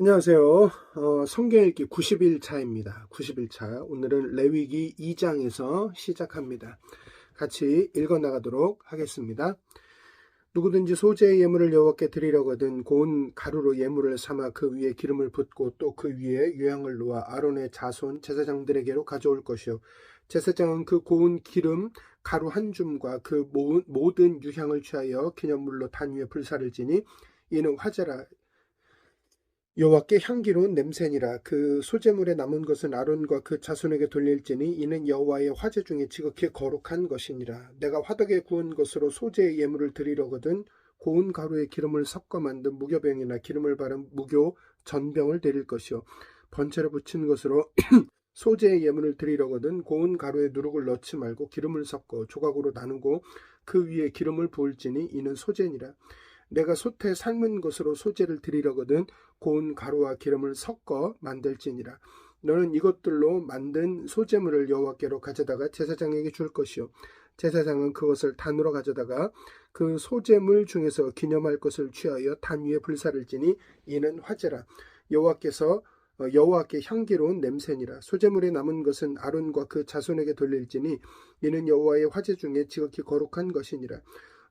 안녕하세요. 성경 읽기 90일차입니다. 90일차. 오늘은 레위기 2장에서 시작합니다. 같이 읽어 나가도록 하겠습니다. 누구든지 소재의 예물을 여호와께 드리려거든 고운 가루로 예물을 삼아 그 위에 기름을 붓고 또 그 위에 유향을 놓아 아론의 자손 제사장들에게로 가져올 것이요. 제사장은 그 고운 기름 가루 한 줌과 그 모든 유향을 취하여 기념물로 단 위에 불사를 지니 이는 화제라. 여호와께 향기로운 냄새니라. 그 소재물에 남은 것은 아론과 그 자손에게 돌릴지니 이는 여호와의 화제 중에 지극히 거룩한 것이니라. 내가 화덕에 구운 것으로 소재의 예물을 드리려거든 고운 가루에 기름을 섞어 만든 무교병이나 기름을 바른 무교 전병을 드릴 것이요. 번제를 붙인 것으로 소재의 예물을 드리려거든 고운 가루에 누룩을 넣지 말고 기름을 섞어 조각으로 나누고 그 위에 기름을 부을지니 이는 소재니라. 내가 솥에 삶은 것으로 소재를 드리려거든 고운 가루와 기름을 섞어 만들지니라. 너는 이것들로 만든 소재물을 여호와께로 가져다가 제사장에게 줄 것이요. 제사장은 그것을 단으로 가져다가 그 소재물 중에서 기념할 것을 취하여 단 위에 불사를 지니 이는 화제라. 여호와께 향기로운 냄새니라. 소재물에 남은 것은 아론과 그 자손에게 돌릴지니 이는 여호와의 화제 중에 지극히 거룩한 것이니라.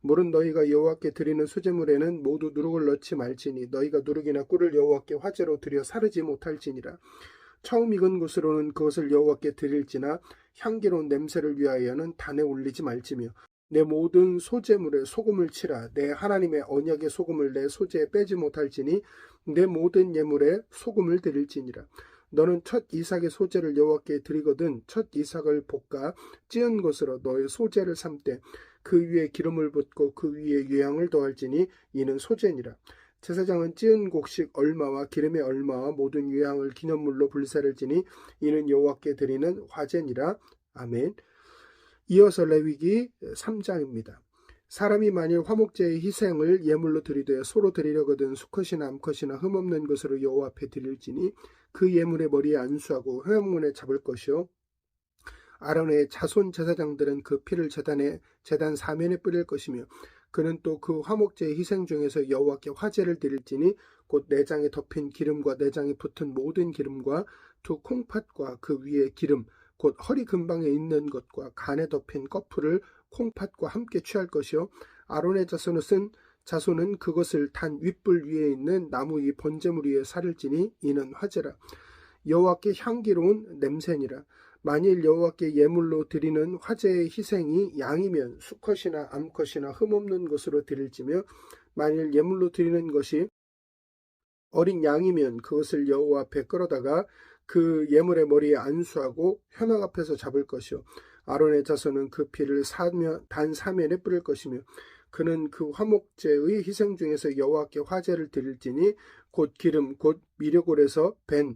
물은 너희가 여호와께 드리는 소재물에는 모두 누룩을 넣지 말지니 너희가 누룩이나 꿀을 여호와께 화제로 드려 사르지 못할지니라. 처음 익은 것으로는 그것을 여호와께 드릴지나 향기로운 냄새를 위하여는 단에 올리지 말지며 내 모든 소재물에 소금을 치라. 내 하나님의 언약의 소금을 내 소재에 빼지 못할지니 내 모든 예물에 소금을 드릴지니라. 너는 첫 이삭의 소재를 여호와께 드리거든 첫 이삭을 볶아 찌은 것으로 너의 소재를 삼되 그 위에 기름을 붓고 그 위에 유향을 더할지니 이는 소재니라. 제사장은 찌은 곡식 얼마와 기름의 얼마와 모든 유향을 기념물로 불사를 지니 이는 여호와께 드리는 화제니라. 아멘. 이어서 레위기 3장입니다. 사람이 만일 화목제의 희생을 예물로 드리되 소로 드리려거든 수컷이나 암컷이나 흠없는 것으로 여호와 앞에 드릴지니 그 예물의 머리에 안수하고 회막문에 잡을 것이요. 아론의 자손 제사장들은 그 피를 제단 사면에 뿌릴 것이며 그는 또 그 화목제의 희생 중에서 여호와께 화제를 드릴지니 곧 내장에 덮인 기름과 내장에 붙은 모든 기름과 두 콩팥과 그 위에 기름 곧 허리 근방에 있는 것과 간에 덮인 꺼풀을 콩팥과 함께 취할 것이요. 아론의 자손은 그것을 단 윗불 위에 있는 나무 위 번제물 위에 살을지니 이는 화제라. 여호와께 향기로운 냄새니라. 만일 여호와께 예물로 드리는 화제의 희생이 양이면 수컷이나 암컷이나 흠없는 것으로 드릴지며 만일 예물로 드리는 것이 어린 양이면 그것을 여호와 앞에 끌어다가 그 예물의 머리에 안수하고 현황 앞에서 잡을 것이요. 아론의 자손은 그 피를 단 사면에 뿌릴 것이며 그는 그 화목제의 희생 중에서 여호와께 화제를 드릴지니 곧 기름 곧 미려골에서 벤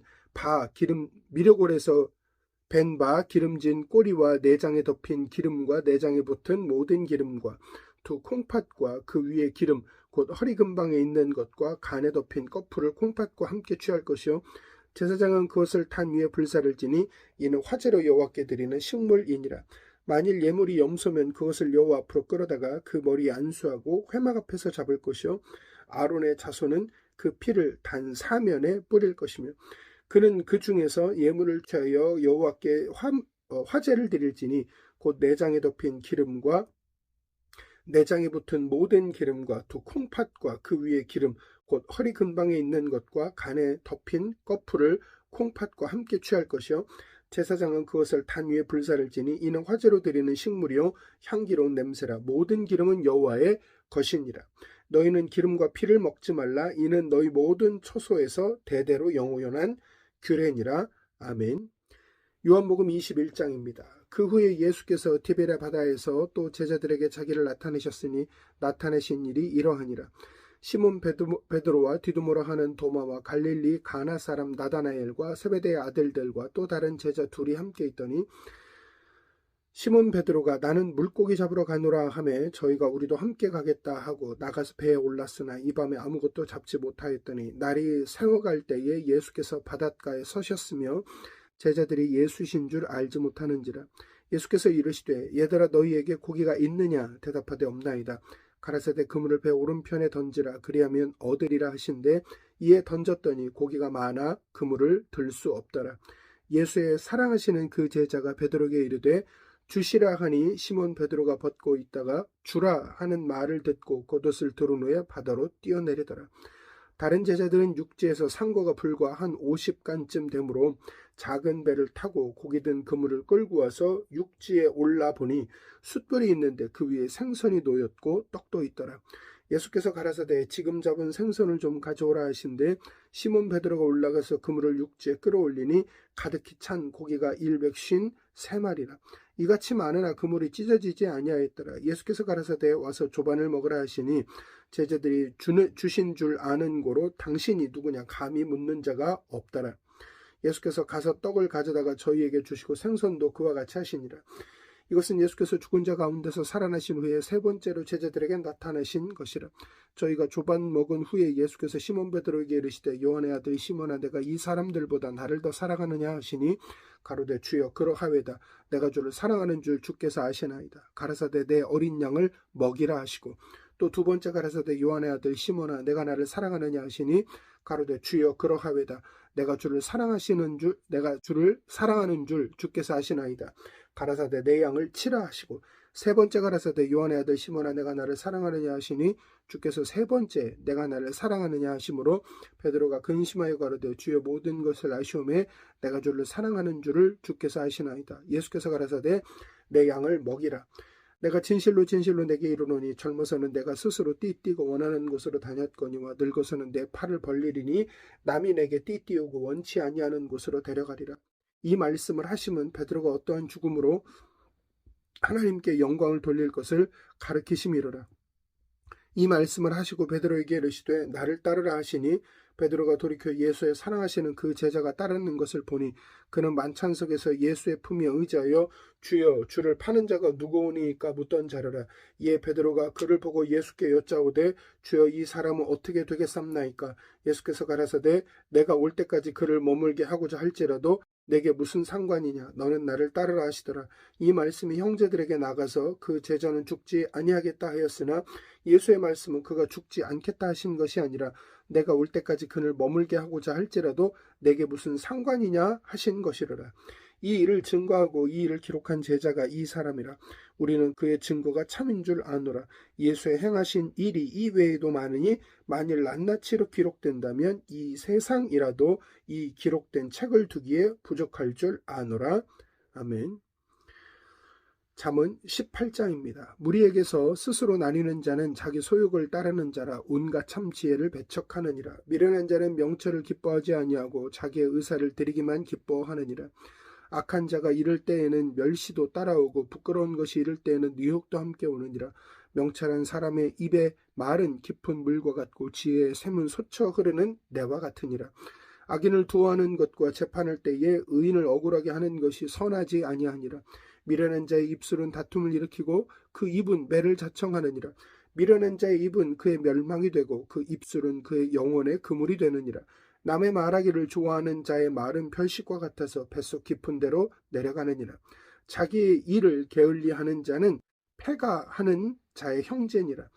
바 기름진 꼬리와 내장에 덮인 기름과 내장에 붙은 모든 기름과 두 콩팥과 그 위에 기름 곧 허리 근방에 있는 것과 간에 덮인 꺼풀을 콩팥과 함께 취할 것이요. 제사장은 그것을 단 위에 불사를 지니 이는 화제로 여호와께 드리는 식물이니라. 만일 예물이 염소면 그것을 여호와 앞으로 끌어다가 그 머리에 안수하고 회막 앞에서 잡을 것이요. 아론의 자손은 그 피를 단 사면에 뿌릴 것이며 그는 그 중에서 예물을 취하여 여호와께 화제를 드릴지니 곧 내장에 덮인 기름과 내장에 붙은 모든 기름과 두 콩팥과 그 위에 기름 곧 허리 근방에 있는 것과 간에 덮인 꺼풀을 콩팥과 함께 취할 것이요. 제사장은 그것을 단 위에 불사를 지니 이는 화제로 드리는 식물이요 향기로운 냄새라. 모든 기름은 여호와의 것이니라. 너희는 기름과 피를 먹지 말라. 이는 너희 모든 초소에서 대대로 영원한 규례니라. 아멘. 요한복음 21장입니다. 그 후에 예수께서 디베랴 바다에서 또 제자들에게 자기를 나타내셨으니 나타내신 일이 이러하니라. 시몬 베드로와 디두모라 하는 도마와 갈릴리 가나 사람 나다나엘과 세베대의 아들들과 또 다른 제자 둘이 함께 있더니 시몬 베드로가 나는 물고기 잡으러 가노라 하매 저희가 우리도 함께 가겠다 하고 나가서 배에 올랐으나 이 밤에 아무것도 잡지 못하였더니 날이 새어갈 때에 예수께서 바닷가에 서셨으며 제자들이 예수신 줄 알지 못하는지라. 예수께서 이르시되 얘들아 너희에게 고기가 있느냐 대답하되 없나이다. 가라사대 그물을 배 오른편에 던지라 그리하면 얻으리라 하신대 이에 던졌더니 고기가 많아 그물을 들 수 없더라. 예수의 사랑하시는 그 제자가 베드로에게 이르되 주시라 하니 시몬 베드로가 벗고 있다가 주라 하는 말을 듣고 겉옷을 두른 후에 바다로 뛰어내리더라. 다른 제자들은 육지에서 상거가 불과 한 50간쯤 되므로 작은 배를 타고 고기 든 그물을 끌고 와서 육지에 올라 보니 숯불이 있는데 그 위에 생선이 놓였고 떡도 있더라. 예수께서 가라사대 지금 잡은 생선을 좀 가져오라 하신대 시몬 베드로가 올라가서 그물을 육지에 끌어올리니 가득히 찬 고기가 153마리라. 이같이 많으나 그물이 찢어지지 아니하였더라. 예수께서 가라사대 와서 조반을 먹으라 하시니 제자들이 주신 줄 아는 고로 당신이 누구냐 감히 묻는 자가 없더라. 예수께서 가서 떡을 가져다가 저희에게 주시고 생선도 그와 같이 하시니라. 이것은 예수께서 죽은 자 가운데서 살아나신 후에 세 번째로 제자들에게 나타나신 것이라. 저희가 조반 먹은 후에 예수께서 시몬 베드로에게 이르시되 요한의 아들 시몬아 내가 이 사람들보다 나를 더 사랑하느냐 하시니 가로되 주여 그러하외다. 내가 주를 사랑하는 줄 주께서 아시나이다. 가라사대 내 어린 양을 먹이라 하시고 또 두 번째 가라사대 요한의 아들 시몬아 내가 나를 사랑하느냐 하시니 가로되 주여 그러하외다. 내가 주를 사랑하는 줄 주께서 아시나이다. 가라사대 내 양을 치라 하시고 세 번째 가라사대 요한의 아들 시몬아 내가 나를 사랑하느냐 하시니 주께서 세 번째 내가 나를 사랑하느냐 하심으로 베드로가 근심하여 가로되 주여 모든 것을 아시오매 내가 주를 사랑하는 줄을 주께서 아시나이다. 예수께서 가라사대 내 양을 먹이라. 내가 진실로 진실로 내게 이르노니 젊어서는 내가 스스로 띠띠고 원하는 곳으로 다녔거니와 늙어서는 내 팔을 벌리리니 남이 내게 띠띠우고 원치 아니하는 곳으로 데려가리라. 이 말씀을 하시면 베드로가 어떠한 죽음으로 하나님께 영광을 돌릴 것을 가르치심이로라. 이 말씀을 하시고 베드로에게 이르시되 나를 따르라 하시니 베드로가 돌이켜 예수의 사랑하시는 그 제자가 따르는 것을 보니 그는 만찬석에서 예수의 품에 의지하여 주여 주를 파는 자가 누구오니까 묻던 자르라. 이에 베드로가 그를 보고 예수께 여짜오되 주여 이 사람은 어떻게 되겠삼나이까. 예수께서 가라사대 내가 올 때까지 그를 머물게 하고자 할지라도 내게 무슨 상관이냐 너는 나를 따르라 하시더라. 이 말씀이 형제들에게 나가서 그 제자는 죽지 아니하겠다 하였으나 예수의 말씀은 그가 죽지 않겠다 하신 것이 아니라 내가 올 때까지 그를 머물게 하고자 할지라도 내게 무슨 상관이냐 하신 것이로라. 이 일을 증거하고 이 일을 기록한 제자가 이 사람이라. 우리는 그의 증거가 참인 줄 아노라. 예수의 행하신 일이 이외에도 많으니 만일 낱낱이로 기록된다면 이 세상이라도 이 기록된 책을 두기에 부족할 줄 아노라. 아멘. 잠언 18장입니다. 무리에게서 스스로 나뉘는 자는 자기 소욕을 따르는 자라 온갖 참 지혜를 배척하느니라. 미련한 자는 명철을 기뻐하지 아니하고 자기의 의사를 드리기만 기뻐하느니라. 악한 자가 이를 때에는 멸시도 따라오고 부끄러운 것이 이를 때에는 유혹도 함께 오느니라. 명철한 사람의 입에 말은 깊은 물과 같고 지혜의 샘은 솟쳐 흐르는 내와 같으니라. 악인을 두어하는 것과 재판할 때에 의인을 억울하게 하는 것이 선하지 아니하니라. 미련한 자의 입술은 다툼을 일으키고 그 입은 매를 자청하느니라. 미련한 자의 입은 그의 멸망이 되고 그 입술은 그의 영혼의 그물이 되느니라. 남의 말하기를 좋아하는 자의 말은 별식과 같아서 뱃속 깊은 데로 내려가느니라. 자기의 일을 게을리하는 자는 패가 하는 자의 형제니라.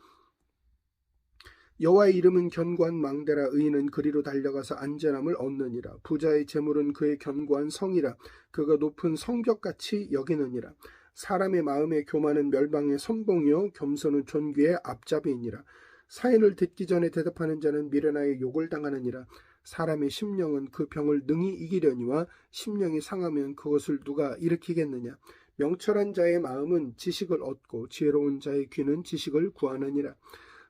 여호와의 이름은 견고한 망대라. 의인은 그리로 달려가서 안전함을 얻느니라. 부자의 재물은 그의 견고한 성이라. 그가 높은 성벽같이 여기느니라. 사람의 마음에 교만은 멸망의 선봉이요 겸손은 존귀의 앞잡이니라. 사인을 듣기 전에 대답하는 자는 미련하여 욕을 당하느니라. 사람의 심령은 그 병을 능히 이기려니와 심령이 상하면 그것을 누가 일으키겠느냐. 명철한 자의 마음은 지식을 얻고 지혜로운 자의 귀는 지식을 구하느니라.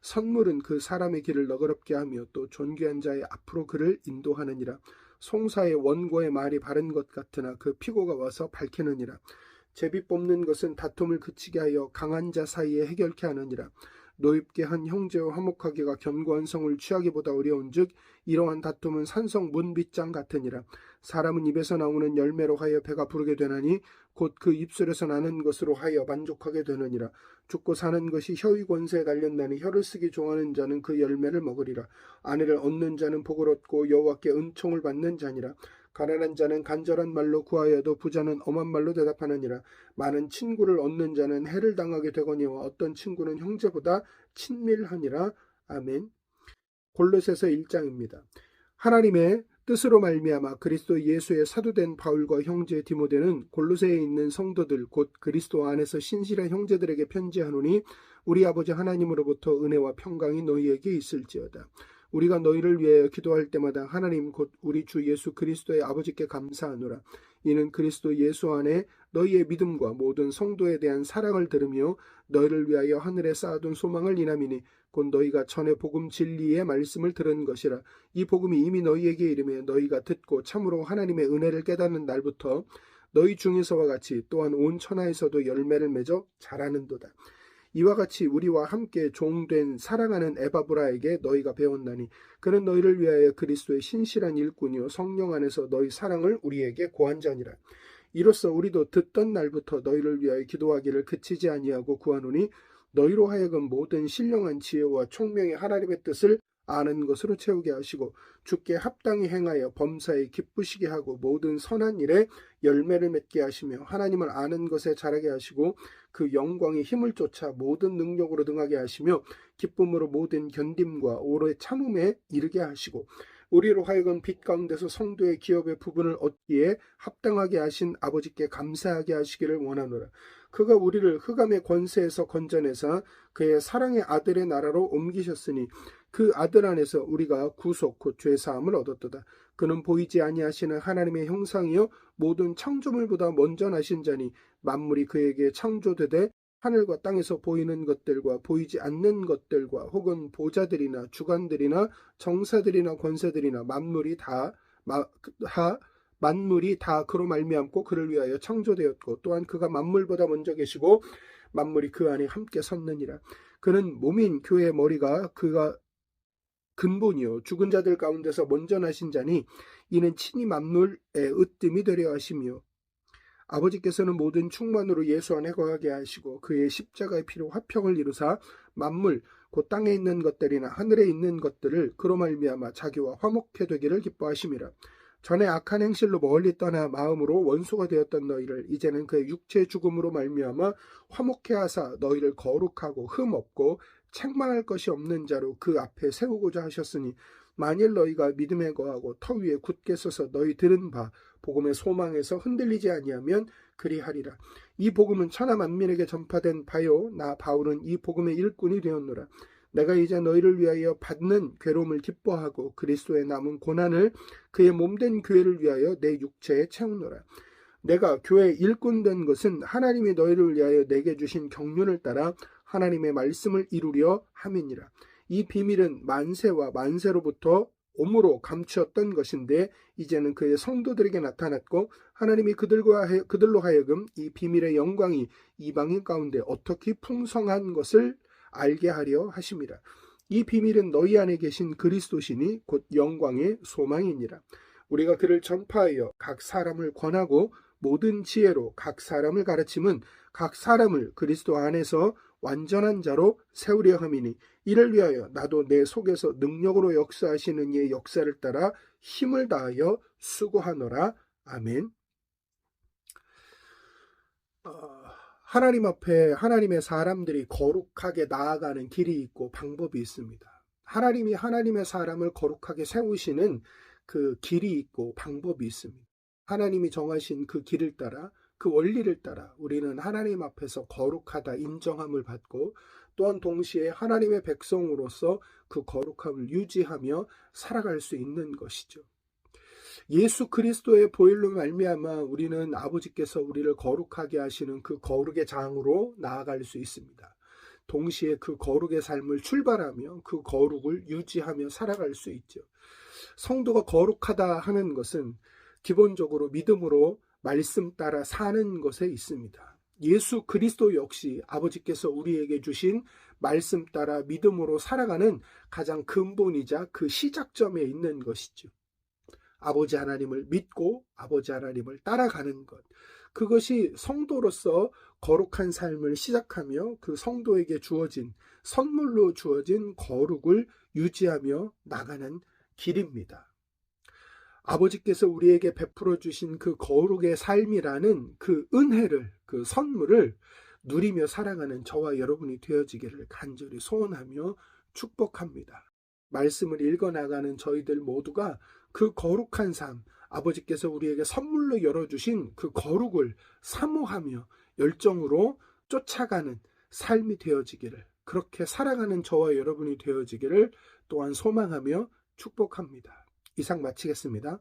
선물은 그 사람의 길을 너그럽게 하며 또 존귀한 자의 앞으로 그를 인도하느니라. 송사의 원고의 말이 바른 것 같으나 그 피고가 와서 밝히느니라. 제비 뽑는 것은 다툼을 그치게 하여 강한 자 사이에 해결케 하느니라. 노엽게 한 형제와 화목하기가 견고한 성을 취하기보다 어려운즉 이러한 다툼은 산성 문빗장 같으니라. 사람은 입에서 나오는 열매로 하여 배가 부르게 되나니 곧 그 입술에서 나는 것으로 하여 만족하게 되느니라. 죽고 사는 것이 혀의 권세에 달렸나니 혀를 쓰기 좋아하는 자는 그 열매를 먹으리라. 아내를 얻는 자는 복을 얻고 여호와께 은총을 받는 자니라. 가난한 자는 간절한 말로 구하여도 부자는 엄한 말로 대답하느니라. 많은 친구를 얻는 자는 해를 당하게 되거니와 어떤 친구는 형제보다 친밀하니라. 아멘. 골로새서 1장입니다. 하나님의 뜻으로 말미암아 그리스도 예수의 사도된 바울과 형제 디모데는 골로새에 있는 성도들 곧 그리스도 안에서 신실한 형제들에게 편지하노니 우리 아버지 하나님으로부터 은혜와 평강이 너희에게 있을지어다. 우리가 너희를 위하여 기도할 때마다 하나님 곧 우리 주 예수 그리스도의 아버지께 감사하노라. 이는 그리스도 예수 안에 너희의 믿음과 모든 성도에 대한 사랑을 들으며 너희를 위하여 하늘에 쌓아둔 소망을 인함이니 곧 너희가 전에 복음 진리의 말씀을 들은 것이라. 이 복음이 이미 너희에게 이르매 너희가 듣고 참으로 하나님의 은혜를 깨닫는 날부터 너희 중에서와 같이 또한 온 천하에서도 열매를 맺어 자라는도다. 이와 같이 우리와 함께 종된 사랑하는 에바브라에게 너희가 배웠나니 그는 너희를 위하여 그리스도의 신실한 일꾼이요 성령 안에서 너희 사랑을 우리에게 고한 자니라. 이로써 우리도 듣던 날부터 너희를 위하여 기도하기를 그치지 아니하고 구하노니 너희로 하여금 모든 신령한 지혜와 총명의 하나님의 뜻을 아는 것으로 채우게 하시고 주께 합당히 행하여 범사에 기쁘시게 하고 모든 선한 일에 열매를 맺게 하시며 하나님을 아는 것에 자라게 하시고 그 영광의 힘을 쫓아 모든 능력으로 등하게 하시며 기쁨으로 모든 견딤과 오래 참음에 이르게 하시고 우리로 하여금 빛 가운데서 성도의 기업의 부분을 얻기에 합당하게 하신 아버지께 감사하게 하시기를 원하노라. 그가 우리를 흑암의 권세에서 건져내사 그의 사랑의 아들의 나라로 옮기셨으니 그 아들 안에서 우리가 구속 곧 죄사함을 얻었도다. 그는 보이지 아니하시는 하나님의 형상이요 모든 창조물보다 먼저 나신 자니 만물이 그에게 창조되되 하늘과 땅에서 보이는 것들과 보이지 않는 것들과 혹은 보좌들이나 주관들이나 정사들이나 권세들이나 만물이 다 그로 말미암고 그를 위하여 창조되었고 또한 그가 만물보다 먼저 계시고 만물이 그 안에 함께 섰느니라. 그는 몸인 교회의 머리가 그가 근본이요 죽은 자들 가운데서 먼저 나신 자니 이는 친히 만물의 으뜸이 되려 하시며 아버지께서는 모든 충만으로 예수 안에 거하게 하시고 그의 십자가의 피로 화평을 이루사 만물 곧 땅에 있는 것들이나 하늘에 있는 것들을 그로 말미암아 자기와 화목해 되기를 기뻐하심이라. 전에 악한 행실로 멀리 떠나 마음으로 원수가 되었던 너희를 이제는 그의 육체의 죽음으로 말미암아 화목해 하사 너희를 거룩하고 흠 없고 책망할 것이 없는 자로 그 앞에 세우고자 하셨으니 만일 너희가 믿음에 거하고 터 위에 굳게 서서 너희 들은 바 복음의 소망에서 흔들리지 아니하면 그리하리라. 이 복음은 천하 만민에게 전파된 바요 나 바울은 이 복음의 일꾼이 되었노라. 내가 이제 너희를 위하여 받는 괴로움을 기뻐하고 그리스도의 남은 고난을 그의 몸된 교회를 위하여 내 육체에 채우노라. 내가 교회 일꾼 된 것은 하나님이 너희를 위하여 내게 주신 경륜을 따라 하나님의 말씀을 이루려 함이니라. 이 비밀은 만세와 만세로부터 오므로 감추었던 것인데 이제는 그의 성도들에게 나타났고 하나님이 그들로 하여금 이 비밀의 영광이 이방인 가운데 어떻게 풍성한 것을 알게 하려 하심이라. 이 비밀은 너희 안에 계신 그리스도시니 곧 영광의 소망이니라. 우리가 그를 전파하여 각 사람을 권하고 모든 지혜로 각 사람을 가르침은 각 사람을 그리스도 안에서 완전한 자로 세우려 함이니 이를 위하여 나도 내 속에서 능력으로 역사하시는 이의 역사를 따라 힘을 다하여 수고하노라. 아멘. 하나님 앞에 하나님의 사람들이 거룩하게 나아가는 길이 있고 방법이 있습니다. 하나님이 하나님의 사람을 거룩하게 세우시는 그 길이 있고 방법이 있습니다. 하나님이 정하신 그 길을 따라 그 원리를 따라 우리는 하나님 앞에서 거룩하다 인정함을 받고 또한 동시에 하나님의 백성으로서 그 거룩함을 유지하며 살아갈 수 있는 것이죠. 예수 그리스도의 보혈로 말미암아 우리는 아버지께서 우리를 거룩하게 하시는 그 거룩의 장으로 나아갈 수 있습니다. 동시에 그 거룩의 삶을 출발하며 그 거룩을 유지하며 살아갈 수 있죠. 성도가 거룩하다 하는 것은 기본적으로 믿음으로 말씀 따라 사는 것에 있습니다. 예수 그리스도 역시 아버지께서 우리에게 주신 말씀 따라 믿음으로 살아가는 가장 근본이자 그 시작점에 있는 것이죠. 아버지 하나님을 믿고 아버지 하나님을 따라가는 것. 그것이 성도로서 거룩한 삶을 시작하며 그 성도에게 주어진 선물로 주어진 거룩을 유지하며 나가는 길입니다. 아버지께서 우리에게 베풀어 주신 그 거룩의 삶이라는 그 은혜를, 그 선물을 누리며 살아가는 저와 여러분이 되어지기를 간절히 소원하며 축복합니다. 말씀을 읽어나가는 저희들 모두가 그 거룩한 삶, 아버지께서 우리에게 선물로 열어주신 그 거룩을 사모하며 열정으로 쫓아가는 삶이 되어지기를, 그렇게 살아가는 저와 여러분이 되어지기를 또한 소망하며 축복합니다. 이상 마치겠습니다.